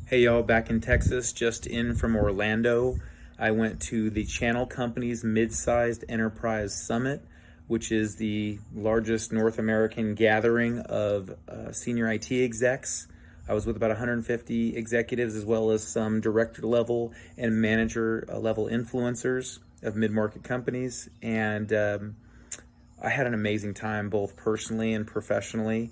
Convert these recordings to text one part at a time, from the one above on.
Hey y'all, back in Texas, just in from Orlando. I went to the Channel Company's Mid-Sized Enterprise Summit, which is the largest North American gathering of senior IT execs. I was with about 150 executives as well as some director level and manager level influencers of mid-market companies. And I had an amazing time both personally and professionally.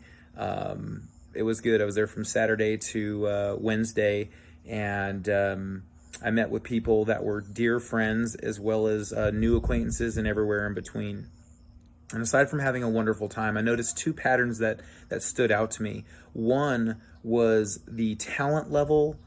It was good. I was there from Saturday to Wednesday, and I met with people that were dear friends as well as new acquaintances and everywhere in between. And aside from having a wonderful time, I noticed two patterns that stood out to me. One was the talent level,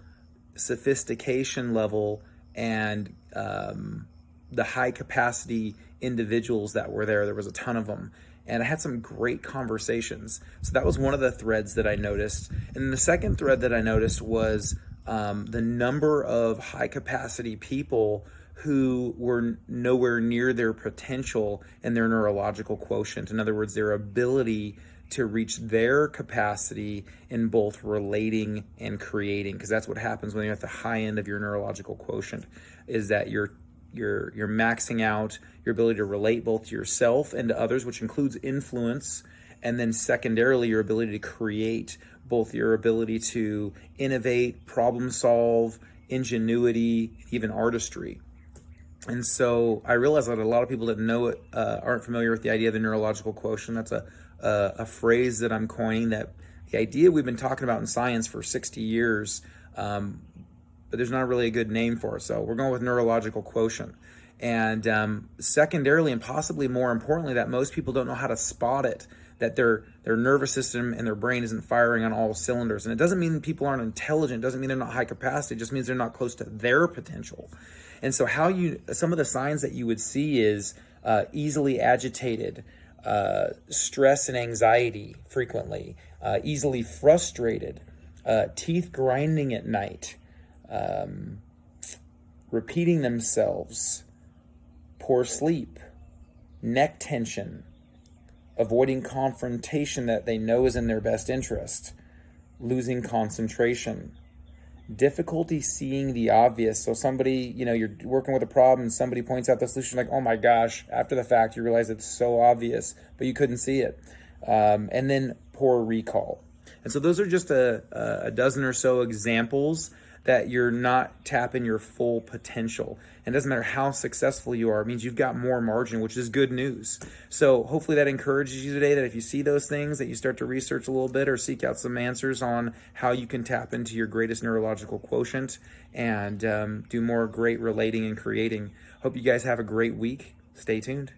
sophistication level, and the high capacity individuals that were there. There was a ton of them. And I had some great conversations. So that was one of the threads that I noticed. And the second thread that I noticed was the number of high capacity people who were nowhere near their potential and their neurological quotient. In other words, their ability to reach their capacity in both relating and creating, because that's what happens when you're at the high end of your neurological quotient, is that you're maxing out your ability to relate both to yourself and to others, which includes influence, and then secondarily your ability to create, both your ability to innovate, problem solve, ingenuity, even artistry. And so I realized that a lot of people that know it aren't familiar with the idea of the neurological quotient. That's a phrase that I'm coining, that the idea we've been talking about in science for 60 years, but there's not really a good name for it. So we're going with neurological quotient. And secondarily, and possibly more importantly, that most people don't know how to spot it, that their nervous system and their brain isn't firing on all cylinders. And it doesn't mean people aren't intelligent. It doesn't mean they're not high capacity. It just means they're not close to their potential. And so some of the signs that you would see is easily agitated, stress and anxiety frequently, easily frustrated, teeth grinding at night, repeating themselves, poor sleep, neck tension, avoiding confrontation that they know is in their best interest, losing concentration, difficulty seeing the obvious. So somebody, you're working with a problem and somebody points out the solution, like, oh my gosh, after the fact, you realize it's so obvious, but you couldn't see it. And then poor recall. And so those are just a dozen or so examples that you're not tapping your full potential. And it doesn't matter how successful you are, it means you've got more margin, which is good news. So hopefully that encourages you today, that if you see those things, that you start to research a little bit or seek out some answers on how you can tap into your greatest neurological quotient and do more great relating and creating. Hope you guys have a great week. Stay tuned.